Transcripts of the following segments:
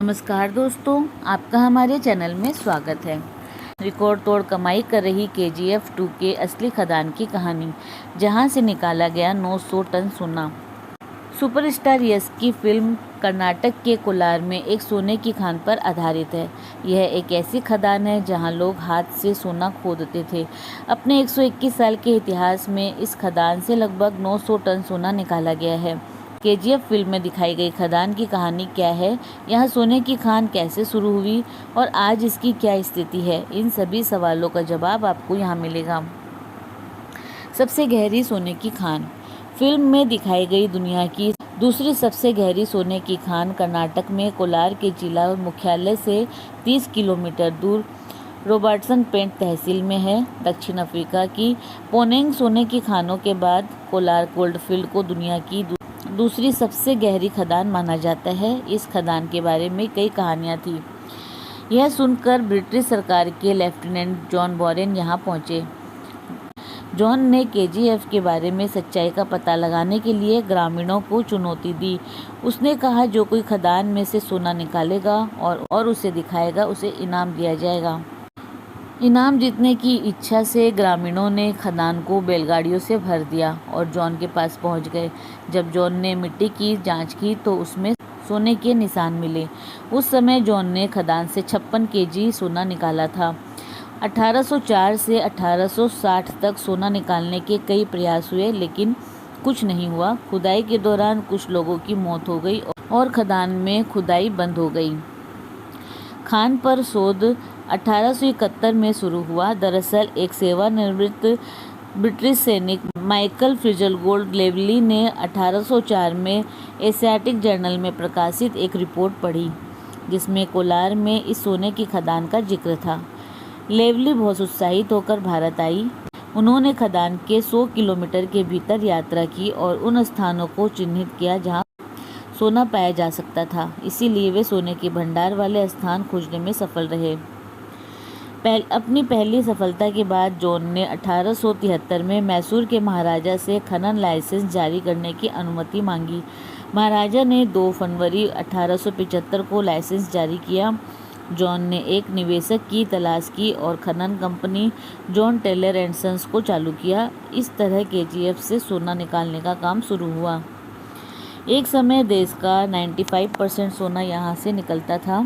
नमस्कार दोस्तों, आपका हमारे चैनल में स्वागत है। रिकॉर्ड तोड़ कमाई कर रही KGF 2 के असली खदान की कहानी, जहां से निकाला गया 900 टन सोना। सुपरस्टार यश की फिल्म कर्नाटक के कोलार में एक सोने की खान पर आधारित है। यह एक ऐसी खदान है जहां लोग हाथ से सोना खोदते थे। अपने 121 साल के इतिहास में इस खदान से लगभग 900 टन सोना निकाला गया है। KGF फिल्म में दिखाई गई खदान की कहानी क्या है, यहाँ सोने की खान कैसे शुरू हुई और आज इसकी क्या स्थिति है, इन सभी सवालों का जवाब आपको यहाँ मिलेगा। सबसे गहरी सोने की खान। फिल्म में दिखाई गई दुनिया की दूसरी सबसे गहरी सोने की खान कर्नाटक में कोलार के जिला मुख्यालय से 30 किलोमीटर दूर रॉबर्टसन पेंट तहसील में है। दक्षिण अफ्रीका की पोनेंग सोने की खानों के बाद कोलार गोल्डफील्ड को दुनिया की दूसरी सबसे गहरी खदान माना जाता है। इस खदान के बारे में कई कहानियां थी। यह सुनकर ब्रिटिश सरकार के लेफ्टिनेंट जॉन बोरेन यहाँ पहुँचे। जॉन ने KGF के बारे में सच्चाई का पता लगाने के लिए ग्रामीणों को चुनौती दी। उसने कहा, जो कोई खदान में से सोना निकालेगा और उसे दिखाएगा, उसे इनाम दिया जाएगा। इनाम जीतने की इच्छा से ग्रामीणों ने खदान को बैलगाड़ियों से भर दिया और जॉन के पास पहुंच गए। जब जॉन ने मिट्टी की जांच की तो उसमें सोने के निशान मिले। उस समय जॉन ने खदान से 56 kg सोना निकाला था। 1804 से 1860 तक सोना निकालने के कई प्रयास हुए, लेकिन कुछ नहीं हुआ। खुदाई के दौरान कुछ लोगों की मौत हो गई और खदान में खुदाई बंद हो गई। खान पर शोध 1871 में शुरू हुआ। दरअसल एक सेवानिवृत्त ब्रिटिश सैनिक माइकल फ्रिजलगोल्ड लेवली ने 1804 में एशियाटिक जर्नल में प्रकाशित एक रिपोर्ट पढ़ी, जिसमें कोलार में इस सोने की खदान का जिक्र था। लेवली बहुत उत्साहित होकर भारत आई। उन्होंने खदान के 100 किलोमीटर के भीतर यात्रा की और उन स्थानों को चिन्हित किया जहां सोना पाया जा सकता था। इसीलिए वे सोने के भंडार वाले स्थान खोजने में सफल रहे। अपनी पहली सफलता के बाद जॉन ने 1873 में मैसूर के महाराजा से खनन लाइसेंस जारी करने की अनुमति मांगी। महाराजा ने 2 फरवरी 1875 को लाइसेंस जारी किया। जॉन ने एक निवेशक की तलाश की और खनन company John Taylor and Sons को चालू किया। इस तरह KGF से सोना निकालने का काम शुरू हुआ। एक समय देश का 95% सोना यहाँ से निकलता था।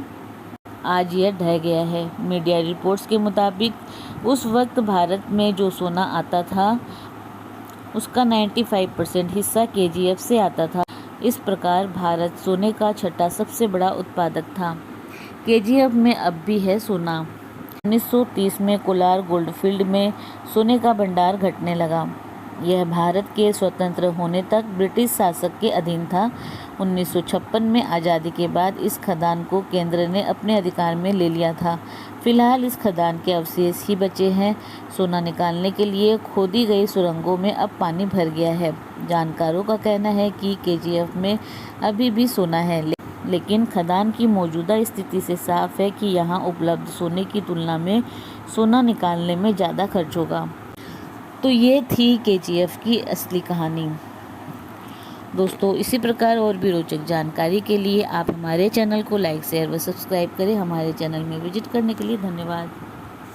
आज यह ढह गया है। मीडिया रिपोर्ट्स के मुताबिक उस वक्त भारत में जो सोना आता था उसका 95% हिस्सा KGF से आता था। इस प्रकार भारत सोने का छठा सबसे बड़ा उत्पादक था। KGF में अब भी है सोना। 1930 में कोलार गोल्डफील्ड में सोने का भंडार घटने लगा। यह भारत के स्वतंत्र होने तक ब्रिटिश शासक के अधीन था। 1956 में आज़ादी के बाद इस खदान को केंद्र ने अपने अधिकार में ले लिया था। फिलहाल इस खदान के अवशेष ही बचे हैं। सोना निकालने के लिए खोदी गई सुरंगों में अब पानी भर गया है। जानकारों का कहना है कि KGF में अभी भी सोना है, लेकिन खदान की मौजूदा स्थिति से साफ है कि यहाँ उपलब्ध सोने की तुलना में सोना निकालने में ज़्यादा खर्च होगा। तो ये थी KGF की असली कहानी। दोस्तों, इसी प्रकार और भी रोचक जानकारी के लिए आप हमारे चैनल को लाइक, शेयर व सब्सक्राइब करें। हमारे चैनल में विजिट करने के लिए धन्यवाद।